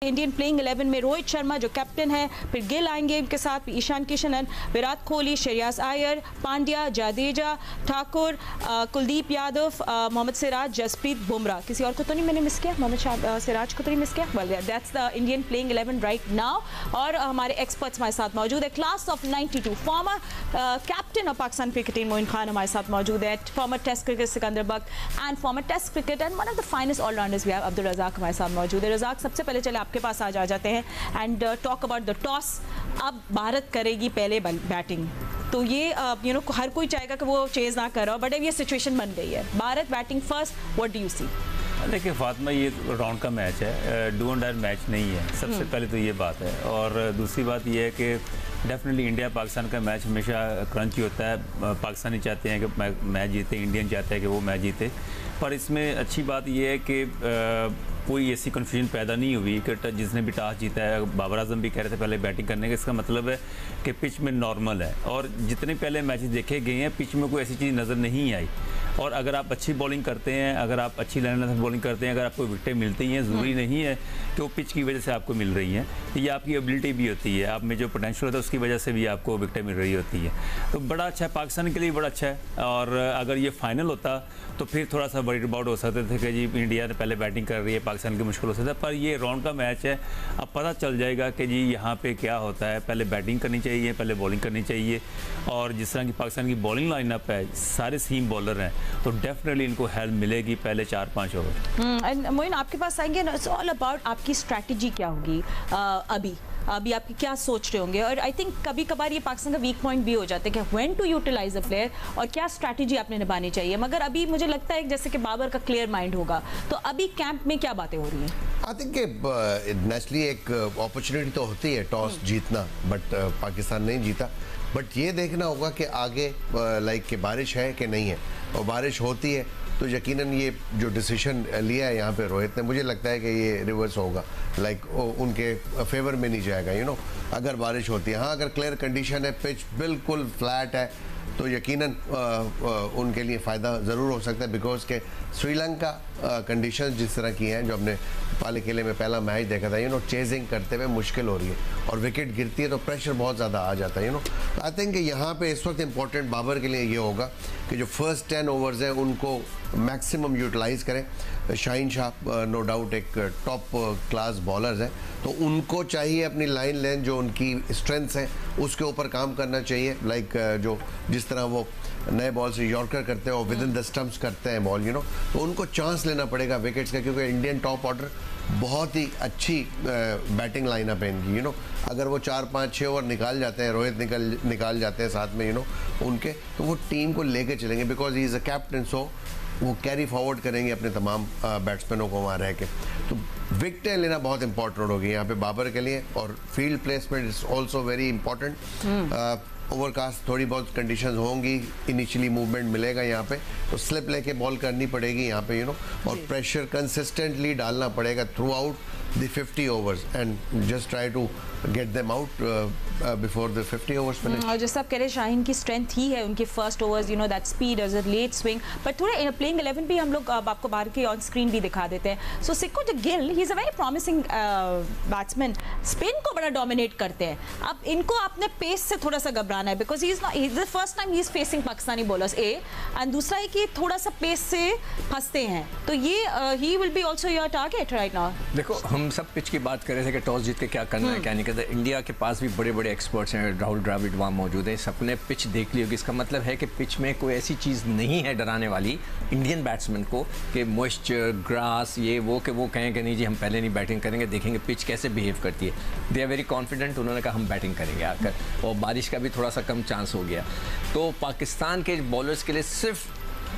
Indian playing 11 में रोहित शर्मा जो captain है, फिर गिल आएंगे इनके साथ, ईशान किशन, विराट कोहली, श्रेयस अय्यर, पांड्या, जडेजा, ठाकुर, कुलदीप यादव, मोहम्मद सिराज, जसप्रीत बुमराह। किसी और को तो नहीं मैंने मिस किया? मोहम्मद सिराज को तो नहीं मिस किया? Well that's the Indian playing 11 right now. और हमारे एक्सपर्ट्स हमारे साथ मौजूद है। Class of 92 former captain of Pakistan cricket team Moin Khan हमारे साथ मौजूद है, former test cricket Sikandar Bakht and former test cricket and one of the finest allrounders we have Abdul Razzaq हमारे साथ मौजूद है। रज़ाक, सबसे पहले चले आपके पास आ जाते हैं and talk about the toss. अब भारत करेगी पहले बैटिंग, तो ये हर कोई चाहेगा कि वो चेज ना करो, बट अब ये सिचुएशन बन गई है, Bharat batting first. What do you see? देखिए फातिमा, ये राउंड का मैच है, डू एंड डाई मैच नहीं है, सबसे पहले तो ये बात है। और दूसरी बात ये है कि डेफिनेटली इंडिया पाकिस्तान का मैच हमेशा क्रंची होता है। पाकिस्तानी चाहते हैं कि मैच जीते, इंडियन चाहते हैं कि वो मैच जीते, पर इसमें अच्छी बात ये है कि कोई ऐसी कन्फ्यूजन पैदा नहीं हुई कि जिसने भी टॉस जीता है, बाबर आजम भी कह रहे थे पहले बैटिंग करने का। इसका मतलब है कि पिच में नॉर्मल है, और जितने पहले मैचेस देखे गए हैं पिच में कोई ऐसी चीज़ नज़र नहीं आई। और अगर आप अच्छी बॉलिंग करते हैं, अगर आप अच्छी लाइन से बॉलिंग करते हैं, अगर आपको विकेटें मिलती हैं, ज़रूरी नहीं है कि वो पिच की वजह से आपको मिल रही हैं, ये आपकी एबिलिटी भी होती है, आप में जो पोटेंशियल होता है उसकी वजह से भी आपको विकेटें मिल रही होती है। तो बड़ा अच्छा है, पाकिस्तान के लिए बड़ा अच्छा है। और अगर ये फाइनल होता तो फिर थोड़ा सा वरीड अबाउट हो सकते थे कि जी इंडिया ने पहले बैटिंग कर रही है, पाकिस्तान की मुश्किल हो सकता है। पर ये राउंड का मैच है, अब पता चल जाएगा कि जी यहाँ पे क्या होता है। पहले बैटिंग करनी चाहिए, पहले बॉलिंग करनी चाहिए। और जिस तरह की पाकिस्तान की बॉलिंग लाइनअप है, सारे सीम बॉलर हैं, तो डेफिनेटली इनको हेल्प मिलेगी पहले 4-5 ओवर। मोइन, आपके पास आएंगे ना, इट्स ऑल अबाउट आपकी स्ट्रैटेजी क्या होगी अभी आपकी क्या सोच रहे होंगे। और आई थिंक कभी कभार ये पाकिस्तान का वीक पॉइंट भी हो जाता है कि when to utilize a player और क्या स्ट्रैटेजी आपने निभानी चाहिए। मगर अभी मुझे लगता है जैसे कि बाबर का क्लियर माइंड होगा, तो अभी कैंप में क्या बातें हो रही हैं? आई थिंक नेचुरली एक अपॉर्चुनिटी तो होती है टॉस जीतना, बट पाकिस्तान नहीं जीता। बट ये देखना होगा कि आगे लाइक कि बारिश है कि नहीं है, और बारिश होती है तो यकीनन ये जो डिसीजन लिया है यहाँ पे रोहित ने, मुझे लगता है कि ये रिवर्स होगा, लाइक उनके फेवर में नहीं जाएगा अगर बारिश होती है। हाँ, अगर क्लियर कंडीशन है, पिच बिल्कुल फ्लैट है, तो यकीनन उनके लिए फ़ायदा ज़रूर हो सकता है। बिकॉज के श्रीलंका कंडीशन जिस तरह की हैं, जो हमने पाले किले में पहला मैच देखा था, चेजिंग करते हुए मुश्किल हो रही है, और विकेट गिरती है तो प्रेशर बहुत ज़्यादा आ जाता है। आई थिंक यहाँ पे इस वक्त इम्पॉर्टेंट बाबर के लिए ये होगा कि जो फर्स्ट 10 ओवर्स हैं उनको मैक्सिमम यूटिलाइज़ करें। शाहीन शाह नो डाउट एक टॉप क्लास बॉलर्स हैं, तो उनको चाहिए अपनी लाइन लेंथ, जो उनकी स्ट्रेंथ्स हैं उसके ऊपर काम करना चाहिए। लाइक जो जिस तरह वो नए बॉल से यॉर्कर करते हैं और विद इन द स्टंप्स करते हैं बॉल, तो उनको चांस लेना पड़ेगा विकेट्स का, क्योंकि इंडियन टॉप ऑर्डर बहुत ही अच्छी बैटिंग लाइनअप है इनकी। अगर वो 4-5-6 ओवर निकाल जाते हैं, रोहित निकाल जाते हैं साथ में उनके, तो वो टीम को लेके चलेंगे। Because he is a captain, so वो कैरी फॉरवर्ड करेंगे अपने तमाम बैट्समैनों को वहाँ रह के। तो विकेटें लेना बहुत इंपॉर्टेंट होगी यहाँ पे बाबर के लिए, और field placement is also very important. Overcast थोड़ी बहुत कंडीशंस होंगी, इनिशियली मूवमेंट मिलेगा यहाँ पे, तो स्लिप लेके बॉल करनी पड़ेगी यहाँ पे और प्रेशर कंसिस्टेंटली डालना पड़ेगा throughout the 50 overs and just try to get them out before the 50 overs finish. और जैसे आप कह रहे हैं, शाहीन की स्ट्रेंथ ही है उनके first overs, that speed as a late swing. पर थोड़ा प्लेइंग 11 भी हम लोग आपको बाहर के ऑन स्क्रीन भी दिखा देते हैं। सो सिक्को the Gill, he is a very promising batsman, spin को बड़ा डोमिनेट करते हैं। अब इनको अपने पेस से थोड़ा सा घबराना है, because he is the first time he is facing Pakistani bowlers and दूसरा है कि थोड़ा सा पेस से फंसते हैं, तो ये he will be also your target right now. देखो, हम सब पिच की बात कर रहे थे कि टॉस जीत के क्या करना है क्या नहीं करना। इंडिया के पास भी बड़े बड़े एक्सपर्ट्स हैं, राहुल द्रविड़ वहाँ मौजूद है, सबने पिच देख ली होगी। इसका मतलब है कि पिच में कोई ऐसी चीज़ नहीं है डराने वाली इंडियन बैट्समैन को कि मॉइस्चर, ग्रास, ये वो कि वो कहें कि नहीं जी हम पहले नहीं बैटिंग करेंगे, देखेंगे पिच कैसे बिहेव करती है। दे आर वेरी कॉन्फिडेंट, उन्होंने कहा हम बैटिंग करेंगे आकर, और बारिश का भी थोड़ा सा कम चांस हो गया। तो पाकिस्तान के बॉलर्स के लिए सिर्फ,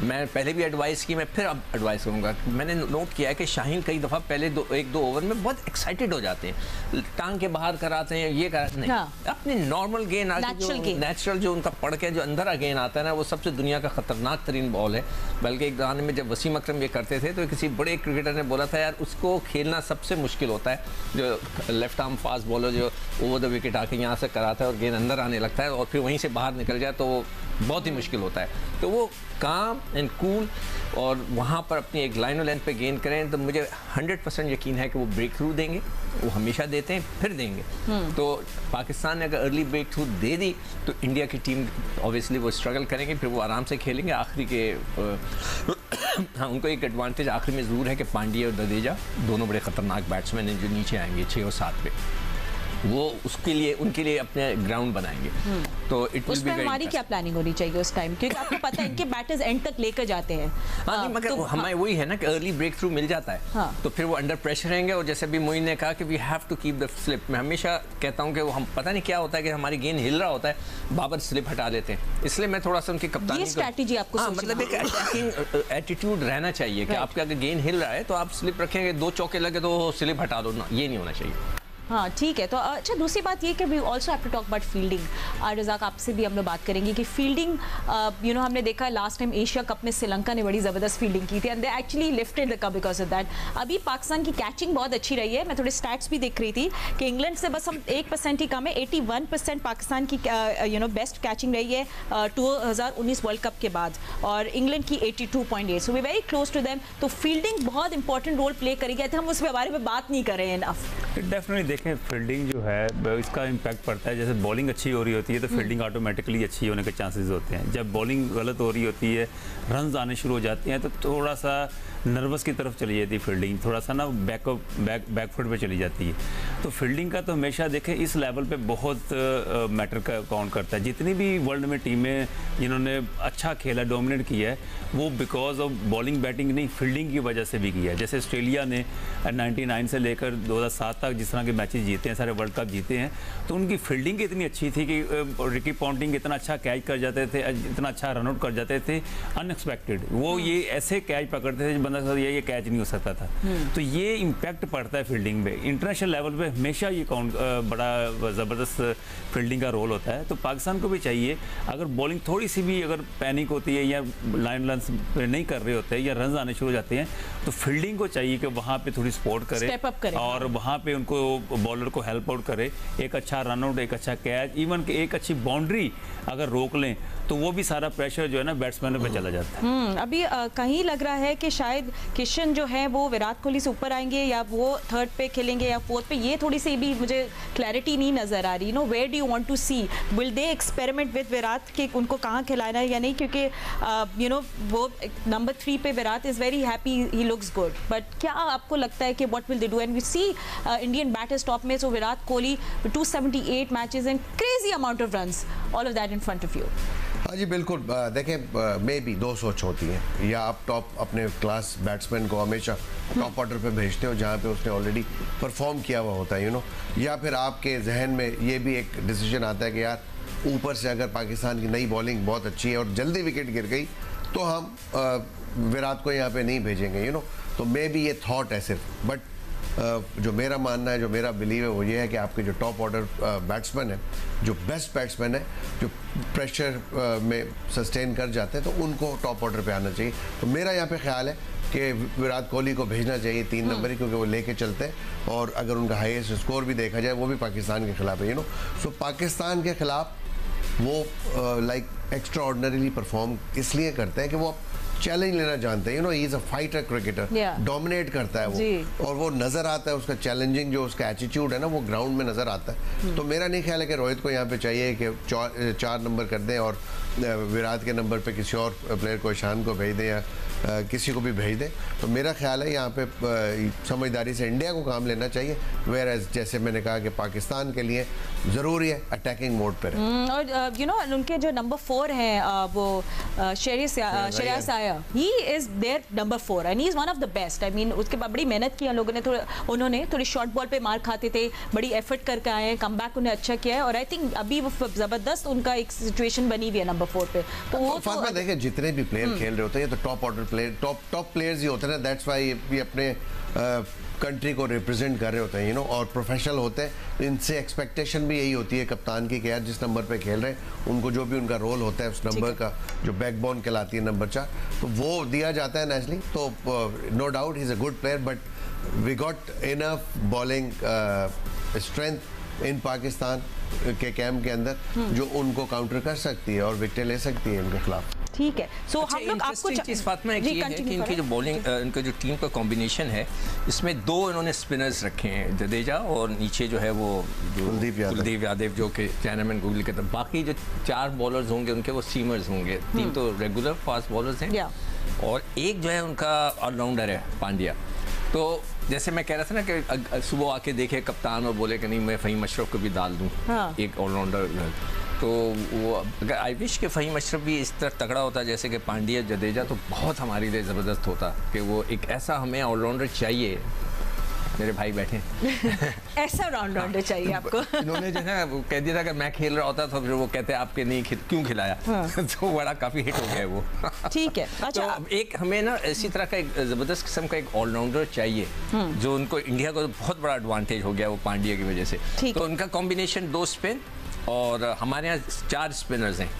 मैं पहले भी एडवाइस की, मैं फिर अब एडवाइस करूँगा, मैंने नोट किया है कि शाहीन कई दफ़ा पहले 1-2 ओवर में बहुत एक्साइटेड हो जाते हैं, टांग के बाहर कराते हैं, ये कराते नहीं। हाँ। अपनी नॉर्मल गेंद नेचुरल जो उनका पढ़ के जो अंदर गेंद आता है ना, वो सबसे दुनिया का ख़तरनाक तरीन बॉल है। बल्कि एक गाने में जब वसीम अकरम ये करते थे, तो किसी बड़े क्रिकेटर ने बोला था, यार उसको खेलना सबसे मुश्किल होता है, जो लेफ्ट आर्म फास्ट बॉलर जो ओवर द विकेट आके यहाँ से कराता है और गेंद अंदर आने लगता है और फिर वहीं से बाहर निकल जाए, तो बहुत ही मुश्किल होता है। तो वो काम एंड कूल और वहाँ पर अपनी एक लाइन लेंथ पे गेन करें तो मुझे 100% यकीन है कि वो ब्रेक थ्रू देंगे। वो हमेशा देते हैं, फिर देंगे। तो पाकिस्तान ने अगर अर्ली ब्रेक थ्रू दे दी तो इंडिया की टीम ऑब्वियसली वो स्ट्रगल करेंगे, फिर वो आराम से खेलेंगे आखिरी के हाँ, उनको एक एडवांटेज आखिरी में ज़रूर है कि पांड्या और जडेजा दोनों बड़े ख़तरनाक बैट्समैन हैं जो नीचे आएंगे 6 और 7 पे, वो उसके लिए उनके लिए अपने ग्राउंड बनाएंगे। तो इट विल बी हमारी क्या प्लानिंग होनी चाहिए उस टाइम, क्योंकि आपको पता है इनके बैटर्स एंड तक लेकर जाते हैं। हाँ, मगर तो हमें वही है ना कि अर्ली ब्रेक थ्रू मिल जाता है। हाँ। तो फिर वो अंडर प्रेशर रहेंगे और जैसे अभी मोइन ने कहा कि we have to keep the slip. मैं हमेशा कहता हूँ कि वो हम पता नहीं क्या होता है कि हमारी गेंद हिल रहा होता है, बाबर स्लिप हटा लेते हैं। इसलिए मैं थोड़ा सा उनकी कप्तानी स्ट्रैटेजी आपको मतलब एक अटैकिंग एटीट्यूड रहना चाहिए कि आपका अगर गेंद हिल रहा है तो आप स्लिप रखेंगे, 2 चौके लगे तो स्लिप हटा दो ना, ये नहीं होना चाहिए। हाँ ठीक है। तो अच्छा, दूसरी बात ये कि we also have to talk about fielding. Razzaq, आपसे भी हम लोग बात करेंगे कि फील्डिंग हमने देखा लास्ट टाइम एशिया कप में श्रीलंका ने बड़ी ज़बरदस्त फील्डिंग की थी and they actually lifted the cup because of that. अभी पाकिस्तान की कैचिंग बहुत अच्छी रही है। मैं थोड़े स्टैट्स भी देख रही थी कि इंग्लैंड से बस हम 1% ही कम है। 81% पाकिस्तान की बेस्ट कैचिंग रही है 2019 वर्ल्ड कप के बाद, और इंग्लैंड की 82.8, so we very close to them. तो फील्डिंग बहुत इंपॉर्टेंट रोल प्ले करेगी। हम उसके बारे में बात नहीं कर रहे हैं इनफ। डेफिनेटली देखें, फील्डिंग जो है इसका इम्पैक्ट पड़ता है। जैसे बॉलिंग अच्छी हो रही होती है तो फील्डिंग ऑटोमेटिकली अच्छी होने के चांसेस होते हैं। जब बॉलिंग गलत हो रही होती है, रन्स आने शुरू हो जाते हैं तो थोड़ा सा नर्वस की तरफ चली जाती है फील्डिंग, थोड़ा सा ना बैकफुट पे चली जाती है। तो फील्डिंग का तो हमेशा देखें इस लेवल पे बहुत मैटर का काउंट करता है। जितनी भी वर्ल्ड में टीमें जिन्होंने अच्छा खेला, डोमिनेट किया है, वो बिकॉज ऑफ बॉलिंग बैटिंग नहीं, फील्डिंग की वजह से भी किया है। जैसे ऑस्ट्रेलिया ने 99 से लेकर 2007 तक जिस तरह के मैचेस जीते हैं, सारे वर्ल्ड कप जीते हैं, तो उनकी फील्डिंग इतनी अच्छी थी कि रिकी पॉन्टिंग इतना अच्छा कैच कर जाते थे, इतना अच्छा रन आउट कर जाते थे अनएक्सपेक्टेड। वो ये ऐसे कैच पकड़ते थे बंदा ये कैच नहीं हो सकता था। तो ये इम्पैक्ट पड़ता है फील्डिंग पे। इंटरनेशनल लेवल पे हमेशा ये बड़ा ज़बरदस्त फील्डिंग का रोल होता है। तो पाकिस्तान को भी चाहिए, अगर बॉलिंग थोड़ी सी भी अगर पैनिक होती है या लाइन लंस पे नहीं कर रहे होते हैं या रन आने शुरू हो जाते हैं, तो फील्डिंग को चाहिए कि वहाँ पे थोड़ी सपोर्ट करे और वहाँ पे उनको बॉलर को हेल्प आउट करे। एक अच्छा रन आउट, एक अच्छा कैच, इवन कि एक अच्छी बाउंड्री अगर रोक लें तो वो भी सारा प्रेशर जो है ना बैट्समैनों पे चला जाता है। अभी कहीं लग रहा है कि शायद किशन जो है वो विराट कोहली से ऊपर आएंगे या वो 3rd पे खेलेंगे या 4th पे, ये थोड़ी सी भी मुझे क्लैरिटी नहीं नजर आ रही। Where do you want to see, will they experiment with Virat के उनको कहाँ खिलाना है या नहीं, क्योंकि वो नंबर 3 पे Virat is very happy, he looks good, but क्या आपको लगता है कि what will they do? And we see Indian batters top में, so Virat Kohli 278 matches and crazy amount of runs, all of that in front of you. हाँ जी बिल्कुल। देखें, मे बी 2 सोच होती हैं, या आप टॉप अपने क्लास बैट्समैन को हमेशा टॉप ऑर्डर पे भेजते हो जहाँ पे उसने ऑलरेडी परफॉर्म किया हुआ होता है, या फिर आपके जहन में ये भी एक डिसीजन आता है कि यार ऊपर से अगर पाकिस्तान की नई बॉलिंग बहुत अच्छी है और जल्दी विकेट गिर गई तो हम विराट को यहाँ पे नहीं भेजेंगे, तो मे बी ये थॉट है सिर्फ। बट जो मेरा मानना है, जो मेरा बिलीव है, वो ये है कि आपके जो टॉप ऑर्डर बैट्समैन है, जो बेस्ट बैट्समैन है, जो प्रेशर में सस्टेन कर जाते हैं, तो उनको टॉप ऑर्डर पे आना चाहिए। तो मेरा यहाँ पे ख्याल है कि विराट कोहली को भेजना चाहिए 3 नंबर ही, क्योंकि वो लेके चलते हैं और अगर उनका हाईएस्ट स्कोर भी देखा जाए वो भी पाकिस्तान के खिलाफ है। सो पाकिस्तान के खिलाफ वो एक्स्ट्रा ऑर्डिनरीली परफॉर्म इसलिए करते हैं कि वो चैलेंज लेना जानते हैं। ही is a fighter cricketer, dominate करता है वो, और वो नजर आता है, उसका चैलेंजिंग जो उसका एटीट्यूड है ना, वो ग्राउंड में नजर आता है। तो मेरा नहीं ख्याल है कि रोहित को यहाँ पे चाहिए कि 4 नंबर कर दें और विराट के नंबर पे किसी और प्लेयर को, ईशान को भेज दें या किसी को भी भेज दें। तो मेरा ख्याल है यहाँ पे समझदारी से इंडिया को काम लेना चाहिए। वेयर एज जैसे मैंने कहा कि पाकिस्तान के लिए ज़रूरी है अटैकिंग मोड पर और उनके जो नंबर 4 हैं वो Shreyas Iyer, he is there number 4 and he is one of the best. I mean उसके बाद बड़ी मेहनत की लोगों ने, उन्होंने थोड़ी शॉर्ट बॉल पे मार खाते थे, बड़ी एफर्ट करके आए हैं, कमबैक उन्हें अच्छा किया है और आई थिंक अभी वो ज़बरदस्त उनका एक सिचुएशन बनी हुई है नंबर 4 पे। तो वो फातिमा देखे जितने भी प्लेयर खेल रहे होते हैं ये तो top order player, top players ही होते हैं। दैट्स व्हाई ये अपने कंट्री को रिप्रेजेंट कर रहे होते हैं, और प्रोफेशनल होते हैं। इनसे एक्सपेक्टेशन भी यही होती है कप्तान की कि यार जिस नंबर पे खेल रहे हैं उनको जो भी उनका रोल होता है उस नंबर का, जो बैकबोन कहलाती है नंबर 4, तो वो दिया जाता है नेचुरली। तो no doubt he is a good player, but we got enough bowling strength in Pakistan के कैंप के अंदर जो उनको काउंटर कर सकती है और विकेट ले सकती है इनके खिलाफ। ठीक है, सो हम लोग आपको चीज फातिमा एक ये है कि इनकी जो बॉलिंग इनका जो टीम का कॉम्बिनेशन है इसमें दो इन्होंने स्पिनर्स रखे हैं, जडेजा और नीचे जो है वो कुलदीप यादव जो कि चैनामैन गूगल के तरफ। बाकी जो 4 बॉलर्स होंगे उनके वो सीमर्स होंगे, 3 तो रेगुलर फास्ट बॉलर्स हैं और एक जो है उनका ऑलराउंडर है पांड्या। तो जैसे मैं कह रहा था ना कि सुबह आके देखे कप्तान और बोले कि नहीं मैं फ़हीम अशरफ को भी डाल दूँ एक ऑलराउंडर, तो वो अगर आई विश के फ़हीम अशरफ भी इस तरह तगड़ा होता जैसे कि पांड्या जडेजा तो बहुत हमारे लिए ज़बरदस्त होता कि वो एक ऐसा हमें ऑलराउंडर चाहिए। मेरे भाई बैठे ऐसा ऑलराउंडर चाहिए आपको। इन्होंने जो है वो कह दिया था कि मैं खेल रहा होता तो फिर वो कहते आपके नहीं क्यों खिलाया तो बड़ा काफ़ी हिट हो गया वो। ठीक है, अच्छा तो एक हमें ना इसी तरह का एक ज़बरदस्त किस्म का एक ऑलराउंडर चाहिए जो उनको इंडिया को बहुत बड़ा एडवांटेज हो गया वो पांड्या की वजह से। तो उनका कॉम्बिनेशन 2 स्पिन और हमारे यहाँ 4 स्पिनर्स हैं